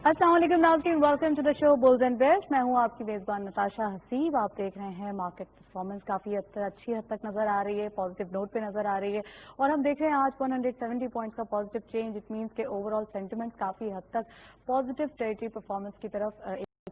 अस्सलाम वालेकुम नाज़रीन, welcome to the show bulls and bears. मैं हूं आपकी मेज़बान नताशा हसीब। आप देख रहे हैं मार्केट परफॉर्मेंस काफ़ी अच्छी हद तक नज़र आ रही है, पॉजिटिव नोट पे नज़र आ रही है और हम देख रहे हैं आज 170 पॉइंट्स का पॉजिटिव चेंज। इट मीन्स के ओवरऑल सेंटिमेंट काफ़ी हद तक पॉजिटिव टेरिटरी परफॉर्मेंस की तरफ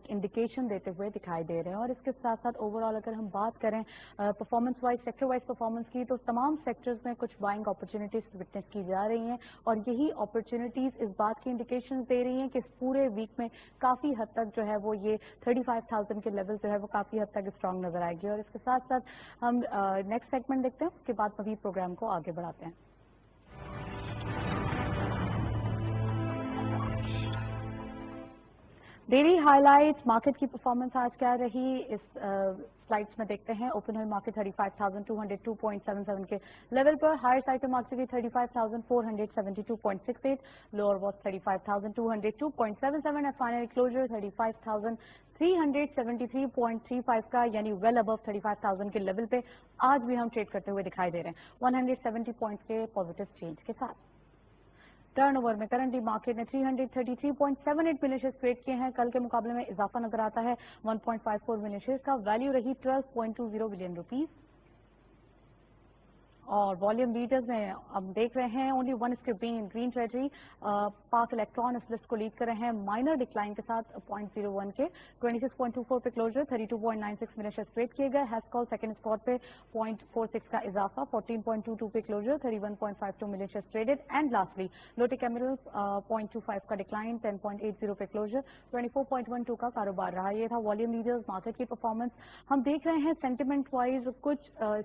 इंडिकेशन देते हुए दिखाई दे रहे हैं। और इसके साथ साथ ओवरऑल अगर हम बात करें performance wise, sector wise performance की, तो तमाम सेक्टर्स में कुछ बाइंग अपॉर्चुनिटीज विटनेस की जा रही हैं और यही अपॉर्चुनिटीज इस बात की इंडिकेशन दे रही हैं कि इस पूरे वीक में काफ़ी हद तक जो है वो ये 35,000 के लेवल जो है वो काफ़ी हद तक स्ट्रांग नजर आएगी। और इसके साथ साथ हम नेक्स्ट सेगमेंट देखते हैं, उसके बाद अभी प्रोग्राम को आगे बढ़ाते हैं। डेली हाइलाइट्स, मार्केट की परफॉर्मेंस आज क्या रही, इस स्लाइड्स में देखते हैं। ओपन हुई मार्केट 35,202.77 के लेवल पर, हायर साइड पे मार्केट की 35,472.68, lower was 35,202.77 and final closure 35,373.35 का, यानी वेल अबव 35,000 के लेवल पे आज भी हम ट्रेड करते हुए दिखाई दे रहे हैं 170 पॉइंट्स के पॉजिटिव चेंज के साथ। टर्नओवर में करंटली मार्केट ने 333.78 मिलियन शेयर्स ट्रेड किए हैं। कल के मुकाबले में इजाफा नजर आता है 1.54 मिलियन शेयर्स का। वैल्यू रही 12.20 बिलियन रुपीज। और वॉल्यूम लीडर्स में अब देख रहे हैं only one script being green territory. पाक इलेक्ट्रॉन इस लिस्ट को लीड कर रहे हैं माइनर डिक्लाइन के साथ 0.01 के 26.24 पे क्लोजर। 32.96 मिलियन शेयर्स ट्रेड किए गए। हैस्कॉल सेकंड स्पॉट पे 0.46 का इजाफा, 14.22 पे closure, 31.52 million shares traded. And lastly Lotte chemicals 0.25 का डिक्लाइन, 10.80 पे क्लोजर, 24.12 का कारोबार रहा। ये था वॉल्यूम लीडर्स, मार्केट की परफॉर्मेंस। हम देख रहे हैं सेंटिमेंट वाइज कुछ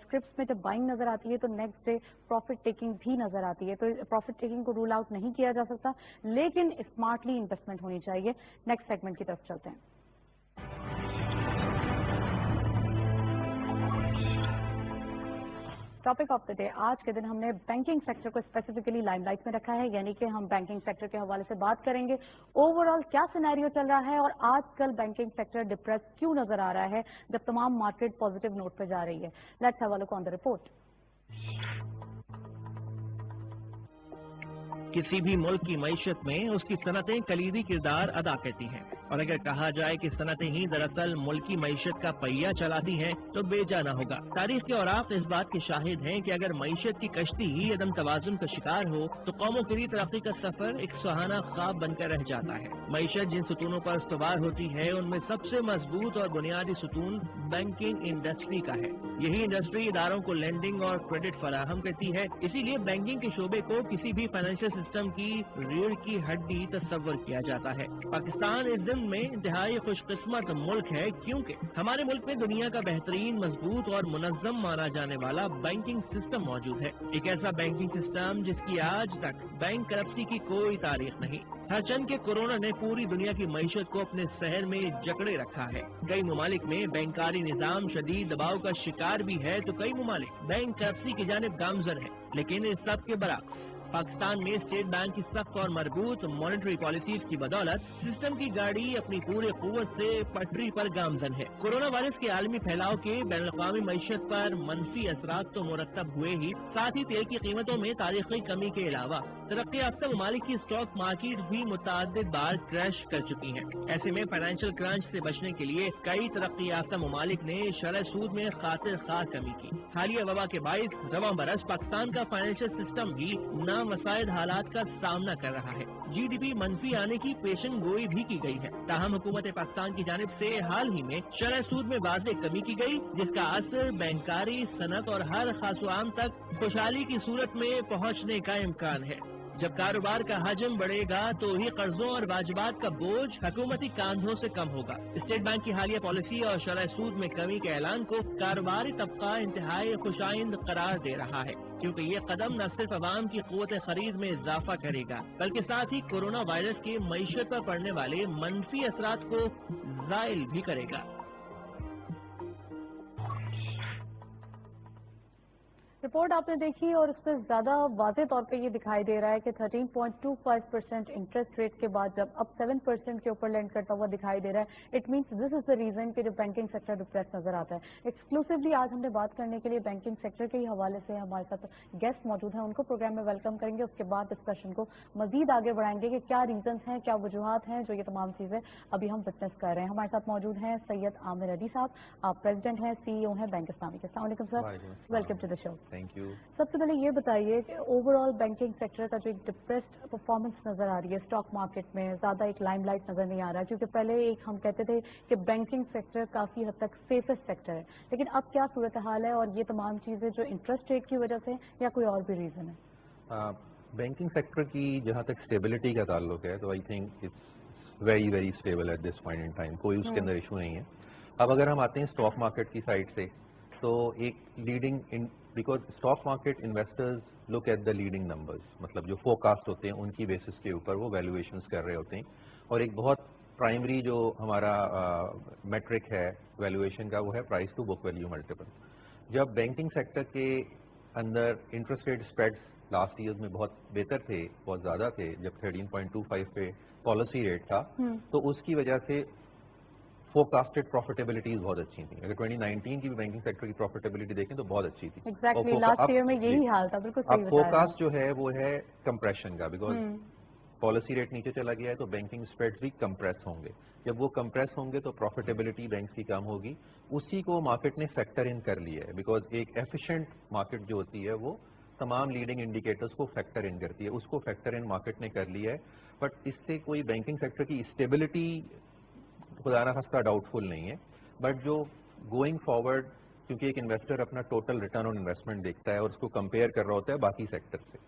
स्क्रिप्ट्स में जब बाइंग नजर आती है तो नेक्स्ट डे प्रॉफिट टेकिंग भी नजर आती है। तो प्रॉफिट टेकिंग को रूल आउट नहीं किया जा सकता, लेकिन स्मार्टली इन्वेस्टमेंट होनी चाहिए। नेक्स्ट सेगमेंट की तरफ चलते हैं। टॉपिक ऑफ द डे, आज के दिन हमने बैंकिंग सेक्टर को स्पेसिफिकली लाइमलाइट में रखा है, यानी कि हम बैंकिंग सेक्टर के हवाले से बात करेंगे। ओवरऑल क्या सिनेरियो चल रहा है और आजकल बैंकिंग सेक्टर डिप्रेस क्यों नजर आ रहा है जब तमाम मार्केट पॉजिटिव नोट पर जा रही है। Let's have a look on the report. किसी भी मुल्क की मईशत में उसकी सनतें कलीदी किरदार अदा करती हैं और अगर कहा जाए कि सनतें ही दरअसल मुल्क की मईशत का पहिया चलाती हैं तो बेजाना होगा। तारीख के औराक इस बात के शाहिद हैं कि अगर मईशत की कश्ती ही अदम तवाजुन का शिकार हो तो कौमों के लिए तरक्की का सफर एक सुहाना ख्वाब बनकर रह जाता है। मईशत जिन सुतूनों पर इस्तवार होती है उनमें सबसे मजबूत और बुनियादी सुतून बैंकिंग इंडस्ट्री का है। यही इंडस्ट्री इदारों को लेंडिंग और क्रेडिट फराहम करती है। इसीलिए बैंकिंग के शोबे को किसी भी फाइनेंशियल सिस्टम की रीढ़ की हड्डी तस्वर किया जाता है। पाकिस्तान इस दिन में इंतहाई खुशकिस्मत मुल्क है क्योंकि हमारे मुल्क में दुनिया का बेहतरीन, मजबूत और मुनज़्ज़म माना जाने वाला बैंकिंग सिस्टम मौजूद है। एक ऐसा बैंकिंग सिस्टम जिसकी आज तक बैंक करप्सी की कोई तारीख नहीं। हरचंद के कोरोना ने पूरी दुनिया की मईशत को अपने शहर में जकड़े रखा है। कई ममालिक में बैंकारी निजाम शदीद दबाव का शिकार भी है तो कई ममालिक बैंक करप्सी की जानिब गामजन है। लेकिन इस सब के बरक्स पाकिस्तान में स्टेट बैंक की सख्त और मजबूत मॉनेटरी पॉलिसीज की बदौलत सिस्टम की गाड़ी अपनी पूरी कुव्वत से पटरी पर गामजन है। कोरोना वायरस के आलमी फैलाव के बैनुल-अक़वामी मईशत पर मनफी असरात तो मुरतब हुए ही, साथ ही तेल की कीमतों में तारीखी कमी के अलावा तरक्की याफ्ता ममालिक की स्टॉक मार्केट भी मुतअद्दिद बार क्रैश कर चुकी है। ऐसे में फाइनेंशियल क्रंच से बचने के लिए कई तरक्की याफ्ता ममालिक ने शरह सूद में खातिर खार कमी की। हालिया वबा के बाइस रवां बरस पाकिस्तान का फाइनेंशियल सिस्टम भी नामसाइद हालात का सामना कर रहा है। GDP मनफी आने की पेशन गोई भी की गई है। ताहम हुकूमत पाकिस्तान की जानिब से हाल ही में शरह सूद में वाज़ेह कमी की गई, जिसका असर बैंकारी, सनत और हर खासो आम तक खुशहाली की सूरत में पहुँचने का इम्कान है। जब कारोबार का हजम बढ़ेगा तो ही कर्जों और वाजिबात का बोझ हुकूमती कांधों से कम होगा। स्टेट बैंक की हालिया पॉलिसी और शरह सूद में कमी के ऐलान को कारोबारी तबका इंतहाई खुशाइंद करार दे रहा है, क्योंकि ये कदम न सिर्फ अवाम की क़ुव्वत खरीद में इजाफा करेगा बल्कि साथ ही कोरोना वायरस के मईशत पर पड़ने वाले मनफी असरात को ज़ाइल भी करेगा। रिपोर्ट आपने देखी और उसमें ज्यादा वाज़ेह तौर पे ये दिखाई दे रहा है कि 13.25% इंटरेस्ट रेट के बाद जब अब 7% के ऊपर लैंड करता हुआ दिखाई दे रहा है, it means this is the reason कि जो बैंकिंग सेक्टर डिप्रेस नजर आता है। एक्सक्लूसिवली आज हमने बात करने के लिए बैंकिंग सेक्टर के ही हवाले से हमारे साथ गेस्ट मौजूद हैं, उनको प्रोग्राम में वेलकम करेंगे। उसके बाद डिस्कशन को मजीद आगे बढ़ाएंगे कि क्या रीजन हैं, क्या वजूहत हैं जो ये तमाम चीजें अभी हम विटनेस कर रहे हैं। हमारे साथ मौजूद हैं सैयद आमिर अली साहब, आप प्रेसिडेंट हैं, CEO हैं बैंक इस्लामी के। अस्सलाम वालेकुम sir, welcome to the show. Thank you. सबसे पहले ये बताइए कि ओवरऑल बैंकिंग सेक्टर का जो एक डिप्रेस्ड परफॉर्मेंस नजर आ रही है स्टॉक मार्केट में, ज्यादा एक लाइमलाइट नजर नहीं आ रहा है, क्योंकि पहले एक हम कहते थे कि बैंकिंग सेक्टर काफी हद तक सेफेस्ट सेक्टर है, लेकिन अब क्या सूरत हाल है और ये तमाम चीजें जो इंटरेस्ट रेट की वजह से या कोई और भी रीजन है? बैंकिंग सेक्टर की जहाँ तक स्टेबिलिटी का ताल्लुक है तो I think it's very very stable at this point in time, कोई उसके अंदर इशू नहीं है। अब अगर हम आते हैं स्टॉक मार्केट की साइड से, तो एक leading in because stock market investors look at the leading numbers, मतलब जो फोरकास्ट होते हैं उनकी बेसिस के ऊपर वो वैल्यूएशंस कर रहे होते हैं, और एक बहुत प्राइमरी जो हमारा मेट्रिक है वैल्यूएशन का वो है price to book value multiple. जब बैंकिंग सेक्टर के अंदर interest rate spreads last years में बहुत बेहतर थे, बहुत ज़्यादा थे, जब 13.25 पे पॉलिसी रेट था, तो उसकी वजह से फोरकास्टेड प्रॉफिटेबिलिटीज बहुत अच्छी थी। अगर 2019 की भी बैंकिंग सेक्टर की प्रॉफिटेबिलिटी देखें तो बहुत अच्छी थी। एग्जैक्टली लास्ट ईयर में यही हाल था, बिल्कुल सही अब फोरकास्ट जो है वो है कंप्रेशन का, बिकॉज पॉलिसी रेट नीचे चला गया है तो बैंकिंग स्प्रेड्स भी कंप्रेस होंगे। जब वो कंप्रेस होंगे तो प्रॉफिटेबिलिटी बैंक्स की कम होगी, उसी को मार्केट ने फैक्टर इन कर लिया है, बिकॉज एक एफिशिएंट मार्केट जो होती है वो तमाम लीडिंग इंडिकेटर्स को फैक्टर इन करती है, उसको फैक्टर इन मार्केट ने कर लिया है। बट इससे कोई बैंकिंग सेक्टर की स्टेबिलिटी खुदा ना खास्ता डाउटफुल नहीं है, बट जो गोइंग फॉरवर्ड, क्योंकि एक इन्वेस्टर अपना टोटल रिटर्न ऑन इन्वेस्टमेंट देखता है और उसको कंपेयर कर रहा होता है बाकी सेक्टर से,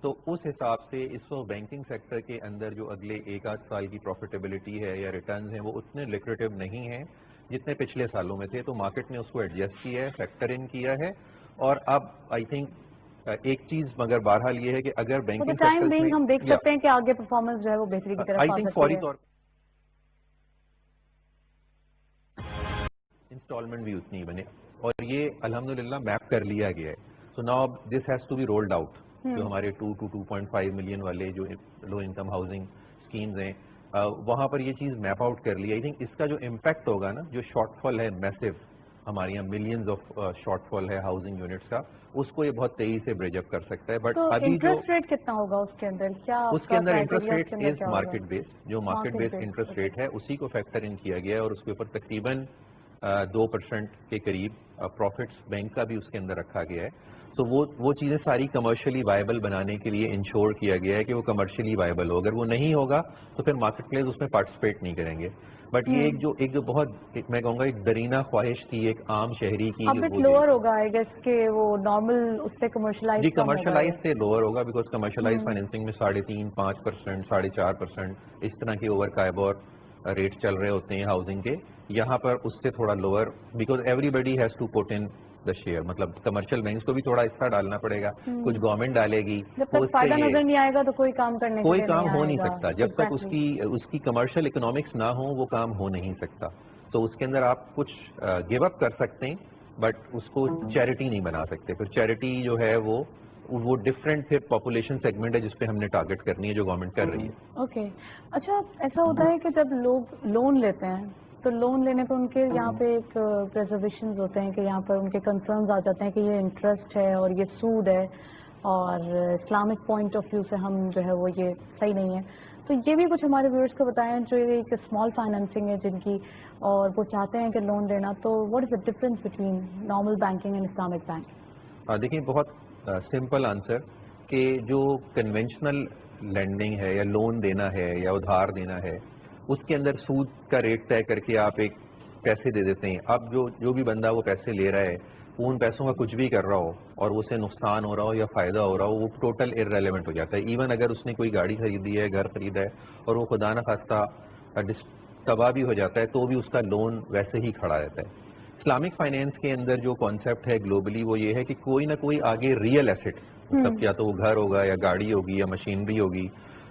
तो उस हिसाब से इस वक्त बैंकिंग सेक्टर के अंदर जो अगले एक आध साल की प्रॉफिटेबिलिटी है या रिटर्न्स हैं वो उतने लिक्रेटिव नहीं हैं जितने पिछले सालों में थे, तो मार्केट ने उसको एडजस्ट किया है, फैक्टर इन किया है। और अब आई थिंक एक चीज मगर बहरहाल ये है कि अगर बैंकिंग टाइम बेइंग हम देख सकते हैं कि आगे परफॉर्मेंस जो है वो बेहतरी की तरफ आई थिंक फौरी तौर इंस्टॉलमेंट भी उतनी ही बने, और ये अल्हम्दुलिल्लाह मैप कर लिया गया है। So now this has to be rolled out, जो हमारे 2 to 2.5 मिलियन वाले जो लो इनकम हाउसिंग स्कीम्स हैं, वहां पर ये चीज मैप आउट कर ली। आई थिंक इसका जो इम्पैक्ट होगा ना, जो शॉर्टफॉल है मैसिव, हमारे यहाँ मिलियंस ऑफ शॉर्टफॉल है हाउसिंग यूनिट्स का, उसको ये बहुत तेजी से ब्रिज अप कर सकता है। बट तो अभी इंटरेस्ट रेट कितना होगा उसके अंदर, क्या उसके अंदर interest rate is market based, जो मार्केट बेस्ड इंटरेस्ट रेट है उसी को फैक्टर इन किया गया है, और उसके ऊपर तकरीबन 2% के करीब प्रॉफिट्स बैंक का भी उसके अंदर रखा गया है। तो वो चीज़ें सारी कमर्शियली वायबल बनाने के लिए इंश्योर किया गया है कि वो कमर्शियली वायबल हो। अगर वो नहीं होगा तो फिर मार्केट प्लेस उसमें पार्टिसिपेट नहीं करेंगे। बट ये एक जो बहुत मैं कहूँगा एक दरीना ख्वाहिश थी एक आम शहरी की, अब लोअर होगा आई गेस के वो नॉर्मल उससे कमर्शलाइज जी कमर्शलाइज से लोअर होगा, बिकॉज कमर्शलाइज फाइनेंसिंग में 3.5%, 4.5% इस तरह के ओवर काइबोर रेट चल रहे होते हैं हाउसिंग के। यहाँ पर उससे थोड़ा lower, because everybody has to put in the share, मतलब कमर्शियल बैंक्स को भी थोड़ा हिस्सा डालना पड़ेगा, कुछ गवर्नमेंट डालेगी। जब तक फायदा नजर नहीं आएगा तो कोई काम करने कोई काम हो नहीं सकता, जब तक उसकी कमर्शियल इकोनॉमिक्स ना हो वो काम हो नहीं सकता। तो उसके अंदर आप कुछ गिव अप कर सकते हैं, बट उसको चैरिटी नहीं बना सकते। फिर चैरिटी जो है वो डिफरेंट फिर पॉपुलेशन सेगमेंट है जिसपे हमने टारगेट करनी है, जो गवर्नमेंट कर रही है। ओके अच्छा, ऐसा होता है कि जब लोग लोन लेते हैं तो लोन लेने पर उनके यहाँ पे एक प्रिजर्वेशंस होते हैं कि यहाँ पर उनके कंसर्न्स आ जाते हैं कि ये इंटरेस्ट है और ये सूद है, और इस्लामिक पॉइंट ऑफ व्यू से हम जो है वो ये सही नहीं है। तो ये भी कुछ हमारे व्यूअर्स को बताएं जो एक स्मॉल फाइनेंसिंग है जिनकी, और वो चाहते हैं कि लोन लेना, तो what is the difference between normal banking and Islamic bank? देखिए बहुत सिंपल आंसर कि जो कन्वेंशनल लेंडिंग है या लोन देना है या उधार देना है, उसके अंदर सूद का रेट तय करके आप एक पैसे दे देते हैं। अब जो भी बंदा वो पैसे ले रहा है वो उन पैसों का कुछ भी कर रहा हो और उसे नुकसान हो रहा हो या फायदा हो रहा हो, वो टोटल इररेलेवेंट हो जाता है। इवन अगर उसने कोई गाड़ी खरीदी है, घर खरीदा है और वो खुदा न खास्ता तबाह भी हो जाता है तो भी उसका लोन वैसे ही खड़ा रहता है। इस्लामिक फाइनेंस के अंदर जो कॉन्सेप्ट है ग्लोबली वो ये है कि कोई ना कोई आगे रियल एसेट, मतलब या तो वो घर होगा या गाड़ी होगी या मशीनरी होगी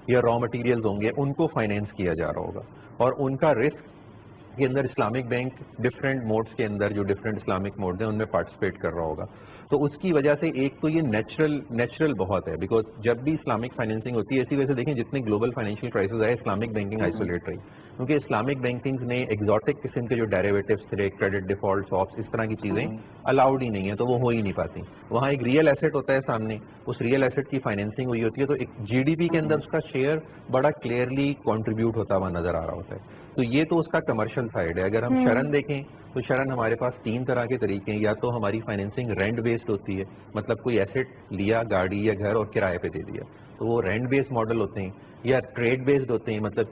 या रॉ मटेरियल्स होंगे, उनको फाइनेंस किया जा रहा होगा और उनका रिस्क کے اندر اسلامک بینک ڈفرینٹ موڈس کے اندر جو ڈفرینٹ اسلامک موڈ ہیں ان میں پارٹیسپیٹ کر رہا ہوگا. تو اس کی وجہ سے ایک تو یہ نیچرل بہت ہے, بیکاز جب بھی اسلامک فائنینسنگ ہوتی ہے, اسی وجہ سے دیکھیں جتنے گلوبل فائنینشیل کرائسس آئے اسلامک بینکنگ آئسولیٹ رہی, کیونکہ اسلامک بینکنگ نے ایگزاٹک قسم کے جو ڈیریویٹوز تھے, کریڈٹ ڈیفالٹ سواپس, اس طرح کی چیزیں الاؤڈ ہی نہیں ہیں, تو وہ ہو ہی نہیں پاتی. وہاں ایک ریئل ایسٹ ہوتا ہے سامنے, اس ریئل ایسٹ کی فائنینسنگ ہوئی ہوتی ہے, تو ایک جی ڈی پی کے اندر اس کا شیئر بڑا کلیئرلی کنٹریبیوٹ ہوتا ہوا نظر آ رہا ہوتا ہے. تو یہ تو اس کا کمرشل سائڈ ہے. اگر ہم شرن دیکھیں تو شرن ہمارے پاس 3 طرح کے طریقے ہیں. یا تو ہماری فائنینسنگ رینٹ بیسڈ ہوتی ہے, مطلب کوئی ایسٹ لیا, گاڑی یا گھر, اور کرائے پہ دے دیا, تو وہ رینٹ بیسڈ ماڈل ہوتے ہیں. یا ٹریڈ بیسڈ ہوتے ہیں, مطلب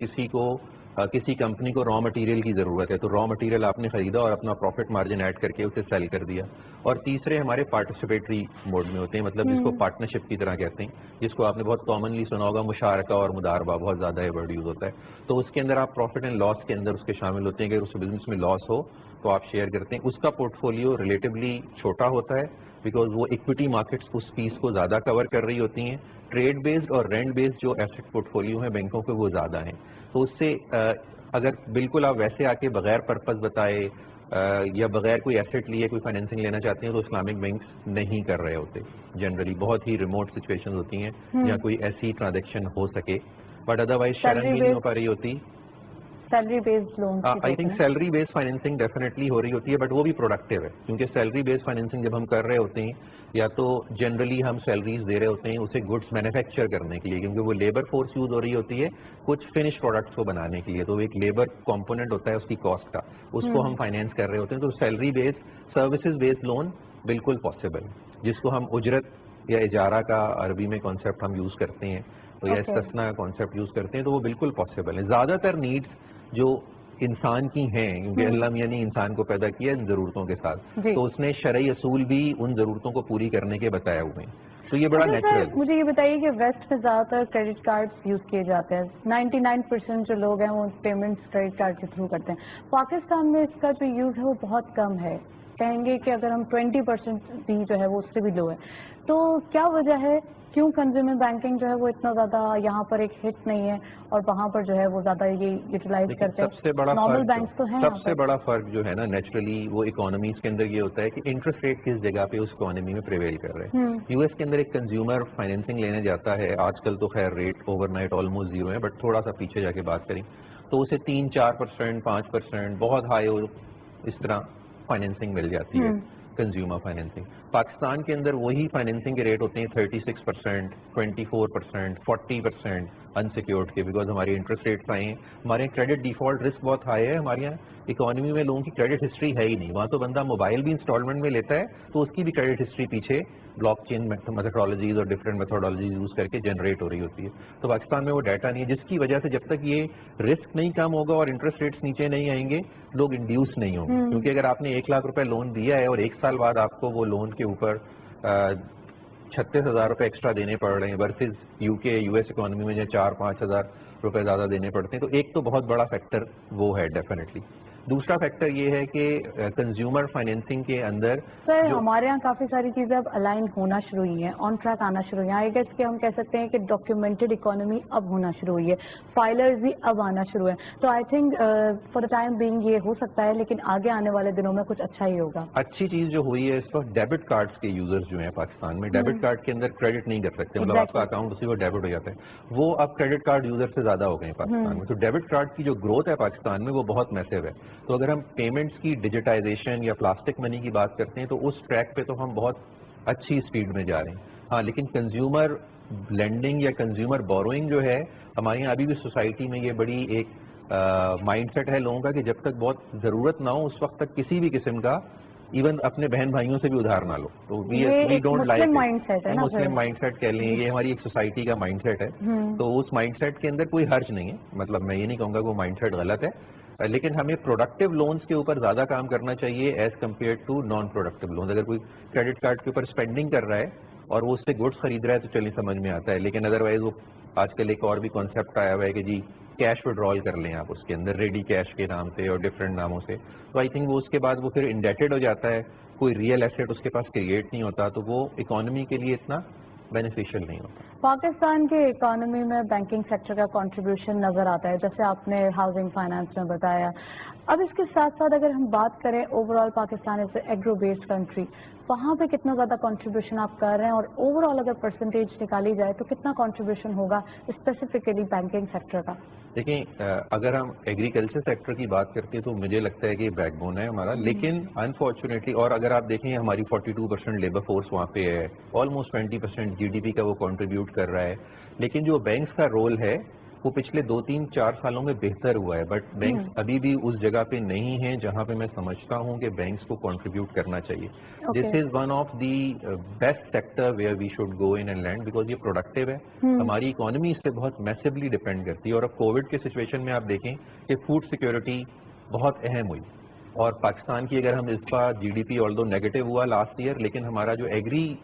کسی کمپنی کو را مٹیریل کی ضرورت ہے, تو را مٹیریل آپ نے خریدا اور اپنا پروفٹ مارجن ایڈ کر کے اسے سیل کر دیا. اور تیسرے ہمارے پارٹیسپیٹری موڈ میں ہوتے ہیں, مطلب جس کو پارٹنرشپ کی طرح کہتے ہیں, جس کو آپ نے بہت کامنلی سنا ہوگا, مشارکہ اور مداربہ, بہت زیادہ یہ ورڈ یوز ہوتا ہے. تو اس کے اندر آپ پروفٹ اینڈ لاس کے اندر اس کے شامل ہوتے ہیں, کہ اس بزنس میں لاس ہو تو آپ شیئر کرتے ہیں. اس کا پورٹ فولیو ریلیٹیولی چھوٹا ہوتا ہے, بیکاز وہ اکویٹی مارکیٹس اس پیس کو زیادہ کور کر رہی ہوتی ہیں. ٹریڈ بیسڈ اور رینٹ بیسڈ جو ایسٹ پورٹ فولیو ہیں بینکوں کے, وہ زیادہ ہیں. تو اس سے اگر بالکل آپ ویسے آ کے بغیر پرپز بتائے یا بغیر کوئی ایسٹ لیے کوئی فائنینسنگ لینا چاہتے ہیں, تو اسلامک بینکس نہیں کر رہے ہوتے. جنرلی بہت ہی ریموٹ سچویشن ہوتی ہیں جہاں کوئی ایسی ٹرانزیکشن ہو سکے, بٹ ادروائز شرن بھی نہیں ہو پا رہی ہوتی. Salary based loan, I think salary base financing definitely ہو رہی ہوتی ہے, بٹ وہ بھی پروڈکٹیو ہے, کیونکہ سیلری بیس فائنینسنگ جب ہم کر رہے ہوتے ہیں, یا تو جنرلی ہم سیلریز دے رہے ہوتے ہیں اسے گڈس مینوفیکچر کرنے کے لیے, کیونکہ وہ لیبر فورس یوز ہو رہی ہوتی ہے کچھ فنش پروڈکٹس کو بنانے کے لیے, تو ایک لیبر کمپوننٹ ہوتا ہے اس کی کاسٹ کا, اس کو ہم فائنینس کر رہے ہوتے ہیں. تو سیلری بیس سروسز بیس لون بالکل پاسبل, جس کو ہم اجرت یا اجارہ کا عربی میں کانسیپٹ ہم یوز کرتے ہیں, تو یا استثنا کا کانسیپٹ یوز کرتے ہیں, تو وہ بالکل پاسبل ہے. زیادہ تر نیڈس جو انسان کی ہیں, کیونکہ اللہ میاں نے انسان کو پیدا کیا ان ضرورتوں کے ساتھ, تو اس نے شرعی اصول بھی ان ضرورتوں کو پوری کرنے کے بتائے ہوئے ہیں, تو یہ بڑا نیچرل. مجھے یہ بتائیے کہ ویسٹ میں زیادہ تر کریڈٹ کارڈ یوز کیے جاتے ہیں, 99% جو لوگ ہیں وہ پیمنٹس کریڈٹ کارڈ کے تھرو کرتے ہیں. پاکستان میں اس کا جو یوز ہے وہ بہت کم ہے, کہیں گے کہ اگر ہم 20% بھی جو ہے وہ اس سے بھی لو ہے. تو کیا وجہ ہے, کیوں کنزیومر بینکنگ جو ہے وہ اتنا زیادہ یہاں پر ایک ہٹ نہیں ہے, اور وہاں پر جو ہے وہ زیادہ یہ یوٹیلائز کرتے ہیں؟ سب سے بڑا نارمل بینکس تو ہیں, سب سے بڑا فرق جو ہے نا نیچرلی وہ اکانومیز کے اندر یہ ہوتا ہے کہ انٹرسٹ ریٹ کس جگہ پہ اس اکانومی میں پریویل کر رہے ہیں. یو ایس کے اندر ایک کنزیومر فائنینسنگ لینے جاتا ہے, آج کل تو خیر rate over night almost zero ہے, بٹ تھوڑا سا پیچھے جا کے بات کریں تو اسے 3-4%, 5%, بہت ہائی ہو, اس طرح فائنینسنگ مل جاتی ہے, کنزیومر فائنینسنگ. پاکستان کے اندر وہی فائنینسنگ کے ریٹ ہوتے ہیں 36%, 24%, 40% انسیکیورڈ کے, بیکاز ہماری انٹرسٹ ریٹس آئے ہیں, ہمارے یہاں کریڈٹ ڈیفالٹ رسک بہت ہائی ہے. ہمارے یہاں اکانومی میں لوگوں کی کریڈٹ ہسٹری ہے ہی نہیں. وہاں تو بندہ موبائل بھی انسٹالمنٹ میں لیتا ہے تو اس کی بھی کریڈٹ ہسٹری پیچھے بلاک چین میتھڈالوجیز اور ڈفرینٹ میتھڈالوجیز یوز کر کے جنریٹ ہو رہی ہوتی ہے. تو پاکستان میں وہ ڈیٹا نہیں ہے, جس کی وجہ سے جب تک یہ رسک نہیں کم ہوگا اور انٹرسٹ ریٹس نیچے نہیں آئیں گے, لوگ انڈیوس نہیں ہوں گے. کیونکہ اگر آپ نے 1 لاکھ روپے لون دیا ہے اور 1 سال بعد آپ کو وہ لون کے اوپر 36,000 روپے ایکسٹرا دینے پڑ رہے ہیں, ورسز یو کے یو ایس اکانومی میں جو 4-5 ہزار روپے زیادہ دینے پڑتے ہیں, تو ایک تو بہت بڑا فیکٹر وہ ہے ڈیفینیٹلی. دوسرا فیکٹر یہ ہے کہ کنزیومر فائنینسنگ کے اندر سر ہمارے یہاں کافی ساری چیزیں اب الائن ہونا شروع ہوئی ہیں, آن ٹریک آنا شروع ہوئی ہیں. آئی گیس کہ ہم کہہ سکتے ہیں کہ ڈاکیومنٹڈ اکانومی اب ہونا شروع ہوئی ہے, فائلرز بھی اب آنا شروع ہیں. تو I think for the time being یہ ہو سکتا ہے, لیکن آگے آنے والے دنوں میں کچھ اچھا ہی ہوگا. اچھی چیز جو ہوئی ہے اس وقت ڈیبٹ کارڈز کے یوزرز جو ہیں پاکستان میں, ڈیبٹ کارڈ کے اندر کریڈٹ نہیں کر سکتے, مطلب آپ کا اکاؤنٹ اسی کو ڈیبٹ ہو جاتا ہے, وہ اب کریڈٹ کارڈ یوزر سے زیادہ ہو گئے ہیں پاکستان میں. تو ڈیبٹ کارڈ کی جو گروتھ ہے پاکستان میں وہ بہت میسو ہے. تو اگر ہم پیمنٹس کی ڈیجیٹائزیشن یا پلاسٹک منی کی بات کرتے ہیں تو اس ٹریک پہ تو ہم بہت اچھی سپیڈ میں جا رہے ہیں. ہاں, لیکن کنزیومر لینڈنگ یا کنزیومر بوروئنگ جو ہے ہمارے یہاں ابھی بھی سوسائٹی میں یہ بڑی ایک مائنڈ سیٹ ہے لوگوں کا کہ جب تک بہت ضرورت نہ ہو اس وقت تک کسی بھی قسم کا ایون اپنے بہن بھائیوں سے بھی ادھار نہ لو. تو وی ڈونٹ لائک مسلم مائنڈ سیٹ کہہ لیں, یہ ہماری ایک سوسائٹی کا مائنڈ سیٹ ہے. تو اس مائنڈ سیٹ کے اندر کوئی حرج نہیں ہے, مطلب میں یہ نہیں کہوں گا کہ وہ مائنڈ سیٹ غلط ہے, لیکن ہمیں پروڈکٹیو لونز کے اوپر زیادہ کام کرنا چاہیے as compare to non productive loans. اگر کوئی کریڈٹ کارڈ کے اوپر اسپینڈنگ کر رہا ہے اور وہ اس سے گڈس خرید رہا ہے تو چلیے سمجھ میں آتا ہے, لیکن ادروائز وہ آج کل ایک اور بھی کانسیپٹ آیا ہوا ہے کہ جی کیش وڈرال کر لیں آپ اس کے اندر, ریڈی کیش کے نام سے اور ڈفرینٹ ناموں سے. تو آئی تھنک وہ اس کے بعد وہ پھر انڈیٹڈ ہو جاتا ہے, کوئی ریئل ایسٹ اس کے پاس کریٹ نہیں ہوتا, تو وہ اکانومی کے لیے اتنا बेनिफिशियल नहीं होता। पाकिस्तान के इकोनॉमी में बैंकिंग सेक्टर का कंट्रीब्यूशन नजर आता है, जैसे आपने हाउसिंग फाइनेंस में बताया। अब इसके साथ साथ अगर हम बात करें overall Pakistan is agro based country, वहाँ पे कितना ज्यादा कंट्रीब्यूशन आप कर रहे हैं, और ओवरऑल अगर परसेंटेज निकाली जाए तो कितना कंट्रीब्यूशन होगा स्पेसिफिकली बैंकिंग सेक्टर का? देखिए, अगर हम एग्रीकल्चर सेक्टर की बात करते हैं तो मुझे लगता है कि बैकबोन है हमारा, लेकिन अनफॉर्चुनेटली, और अगर आप देखें हमारी 42% लेबर फोर्स वहाँ पे है, ऑलमोस्ट 20% जीडीपी का वो कंट्रीब्यूट कर रहा है, लेकिन जो बैंक्स का रोल है वो पिछले 2-3-4 सालों में बेहतर हुआ है, बट बैंक्स अभी भी उस जगह पे नहीं है जहाँ पे मैं समझता हूँ कि बैंक्स को कंट्रीब्यूट करना चाहिए। This is one of the best sector where we should go in and lend, because ये प्रोडक्टिव है, हमारी इकोनॉमी इस पे बहुत मैसिवली डिपेंड करती है। और अब कोविड के सिचुएशन में आप देखें कि फूड सिक्योरिटी बहुत अहम हुई, और पाकिस्तान की अगर हम इस बार जीडीपी ऑल्दो नेगेटिव हुआ लास्ट ईयर, लेकिन हमारा जो एग्री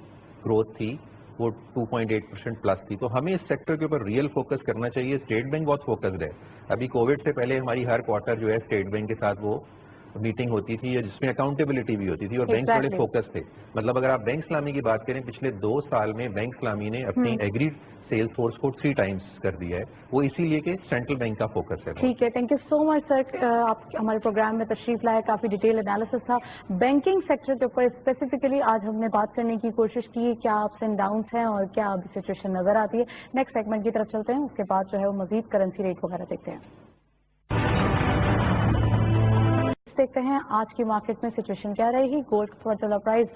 ग्रोथ थी वो 2.8% प्लस थी। तो हमें इस सेक्टर के ऊपर रियल फोकस करना चाहिए। स्टेट बैंक बहुत फोकस्ड है, अभी कोविड से पहले हमारी हर क्वार्टर जो है स्टेट बैंक के साथ वो मीटिंग होती थी जिसमें अकाउंटेबिलिटी भी होती थी, और बैंक बड़े फोकस थे। मतलब अगर आप बैंक सलामी की बात करें, पिछले 2 साल में बैंक सलामी ने अपनी एग्री सेल्स फोर्स को 3 टाइम्स कर दिया है, वो इसीलिए कि सेंट्रल बैंक का फोकस है। ठीक है, thank you so much sir, आप हमारे प्रोग्राम में तशरीफ लाए, काफी डिटेल एनालिसिस था बैंकिंग सेक्टर के ऊपर स्पेसिफिकली। आज हमने बात करने की कोशिश की क्या अप्स एंड डाउन्स हैं और क्या अभी सिचुएशन नजर आती है। नेक्स्ट सेगमेंट की तरफ चलते हैं, उसके बाद जो है वो मजीद करेंसी रेट वगैरह देखते हैं। देखते हैं आज की मार्केट में सिचुएशन क्या रहेगी। गोल्ड का चला प्राइस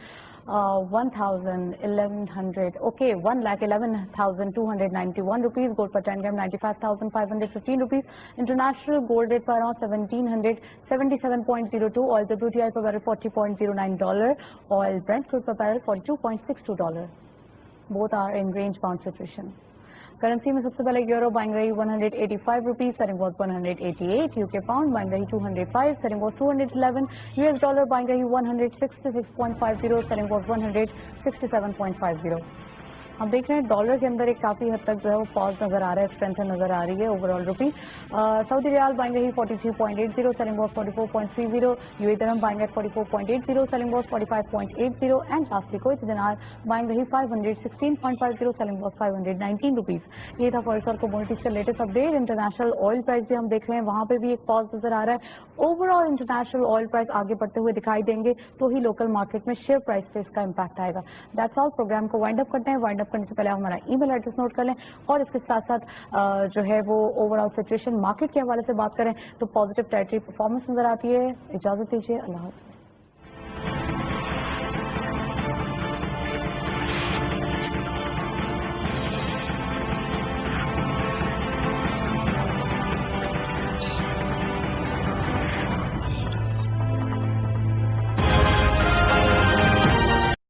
1,1100 ओके 1,11,291 रुपीज। गोल्ड पर 10 gram 95,515 rupees. International gold rate पर अराउंड 1,777.02। ऑयल WTI पर बैरल $40.09। ऑयल ब्रेंट क्रूड पर barrel $42.62। Both are in range bound situation. Currency में सबसे पहले यूरो बाइंग रही 185 rupees, selling was 188। UK pound buying रही 205, selling was 211। US dollar buying रही 166.50, selling was 167.50। हम देख रहे हैं डॉलर के अंदर एक काफी हद तक जो है वो पॉज नजर आ रहा है, स्ट्रेंथ नजर आ रही है overall rupee. Saudi riyal buying रही 43.80, selling was 44.30। UAE dirham buying eight 44.80, selling was 45.80। And lastly Kuwait दिनार बाइंग रही 516.50, सेलिंग वॉज 519 रुपीज। ये था फॉरेक्स और कमोडिटीज का latest update. International oil price भी हम देख रहे हैं, वहां पे भी एक पॉज नजर आ रहा है। ओवरऑल इंटरनेशनल ऑयल प्राइस आगे बढ़ते हुए दिखाई देंगे तो ही लोकल मार्केट में शेयर प्राइस पे इसका इम्पैक्ट आएगा। That's all. प्रोग्राम को वाइंड अप करते हैं। वाइंड अप करने से पहले आप हमारा ईमेल एड्रेस नोट कर लें, और इसके साथ साथ जो है वो ओवरऑल सिचुएशन मार्केट के हवाले से बात करें तो पॉजिटिव टेरिटरी परफॉर्मेंस नजर आती है। इजाजत दीजिए, अल्लाह हाफ़िज़।